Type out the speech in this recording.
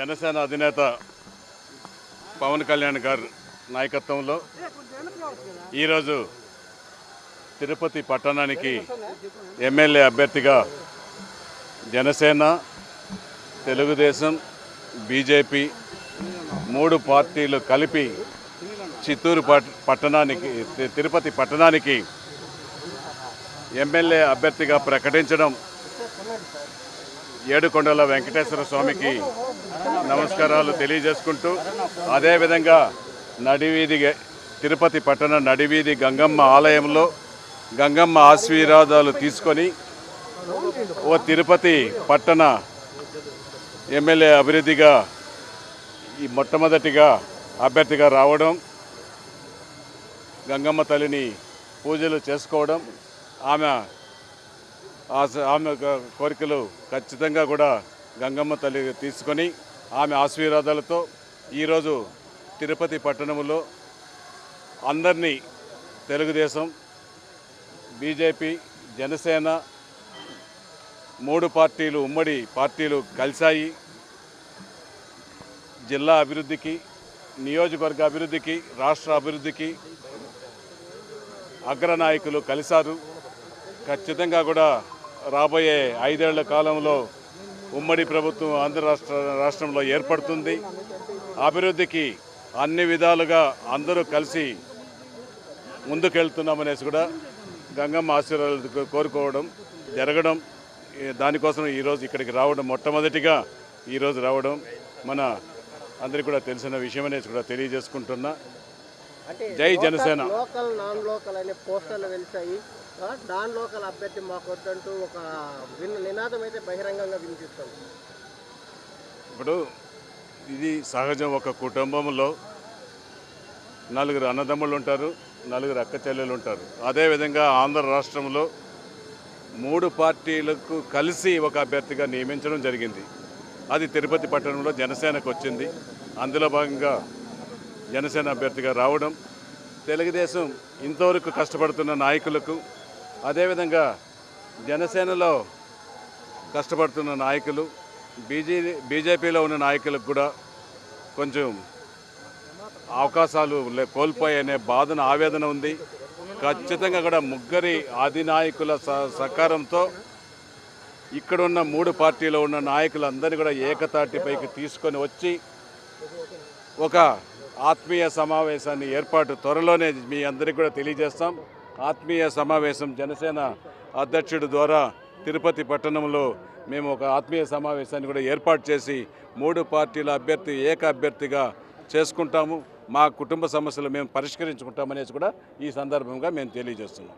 జనసేన అధినేత పవన్ కళ్యాణ్ గారి నాయకత్వంలో ఈరోజు తిరుపతి పట్టణానికి ఎమ్మెల్యే అభ్యర్థిగా జనసేన, తెలుగుదేశం, బీజేపీ మూడు పార్టీలు కలిపి చిత్తూరు పట్టణానికి తిరుపతి పట్టణానికి ఎమ్మెల్యే అభ్యర్థిగా ప్రకటించడం ఏడుకొండల వెంకటేశ్వర స్వామికి నమస్కారాలు తెలియజేసుకుంటూ, అదేవిధంగా నడివీధి తిరుపతి పట్టణ నడివీధి గంగమ్మ ఆలయంలో గంగమ్మ ఆశీర్వాదాలు తీసుకొని ఓ తిరుపతి పట్టణ ఎమ్మెల్యే అభివృద్ధిగా ఈ మొట్టమొదటిగా అభ్యర్థిగా రావడం, గంగమ్మ తల్లిని పూజలు చేసుకోవడం, ఆమె కోరికలు ఖచ్చితంగా కూడా గంగమ్మ తల్లి తీసుకొని ఆమె ఆశీర్వాదాలతో ఈరోజు తిరుపతి పట్టణంలో అందరినీ తెలుగుదేశం, బీజేపీ, జనసేన మూడు పార్టీలు ఉమ్మడి పార్టీలు కలిశాయి. జిల్లా అభివృద్ధికి, నియోజకవర్గ అభివృద్ధికి, రాష్ట్ర అభివృద్ధికి అగ్రనాయకులు కలిశారు. ఖచ్చితంగా కూడా రాబోయే 5 ఏళ్ల కాలంలో ఉమ్మడి ప్రభుత్వం ఆంధ్ర రాష్ట్రంలో ఏర్పడుతుంది. అభివృద్ధికి అన్ని విధాలుగా అందరూ కలిసి ముందుకెళ్తున్నామనేసి కూడా గంగమ్మ ఆశీర్వాదాలు కోరుకోవడం జరగడం, దానికోసం ఈరోజు ఇక్కడికి రావడం, మొట్టమొదటిగా ఈరోజు రావడం మన అందరికీ కూడా తెలిసిన విషయం అనేసి కూడా తెలియజేసుకుంటున్నా. జై జనసేన. లోకల్ నాన్ లోకల్ అనే పోస్టర్లు వెళ్తాయి. నాన్ లోకల్ అభ్యర్థి మాకు వద్దంటూ ఒక నినాదం అయితే బహిరంగంగా వినిపిస్తాం. ఇప్పుడు ఇది సహజం. ఒక కుటుంబంలో 4 అన్నదమ్ములు ఉంటారు, 4 అక్క చెల్లెలు ఉంటారు. అదేవిధంగా ఆంధ్ర రాష్ట్రంలో 3 పార్టీలకు కలిసి ఒక అభ్యర్థిగా నియమించడం జరిగింది. అది తిరుపతి పట్టణంలో జనసేనకు వచ్చింది. అందులో భాగంగా జనసేన అభ్యర్థిగా రావడం, తెలుగుదేశం ఇంతవరకు కష్టపడుతున్న నాయకులకు, అదేవిధంగా జనసేనలో కష్టపడుతున్న నాయకులు, బీజేపీలో ఉన్న నాయకులకు కూడా కొంచెం అవకాశాలు కోల్పోయనే బాధన, ఆవేదన ఉంది. ఖచ్చితంగా కూడా ముగ్గురి అధినాయకుల సహకారంతో ఇక్కడున్న 3 పార్టీలో ఉన్న నాయకులందరినీ కూడా ఏకతాటిపైకి తీసుకొని వచ్చి ఒక ఆత్మీయ సమావేశాన్ని ఏర్పాటు త్వరలోనే మీ అందరికీ కూడా తెలియజేస్తాం. ఆత్మీయ సమావేశం జనసేన అధ్యక్షుడి ద్వారా తిరుపతి పట్టణంలో మేము ఒక ఆత్మీయ సమావేశాన్ని కూడా ఏర్పాటు చేసి 3 పార్టీల అభ్యర్థి ఏక అభ్యర్థిగా చేసుకుంటాము. మా కుటుంబ సమస్యలు మేము పరిష్కరించుకుంటామనేసి కూడా ఈ సందర్భంగా మేము తెలియజేస్తున్నాం.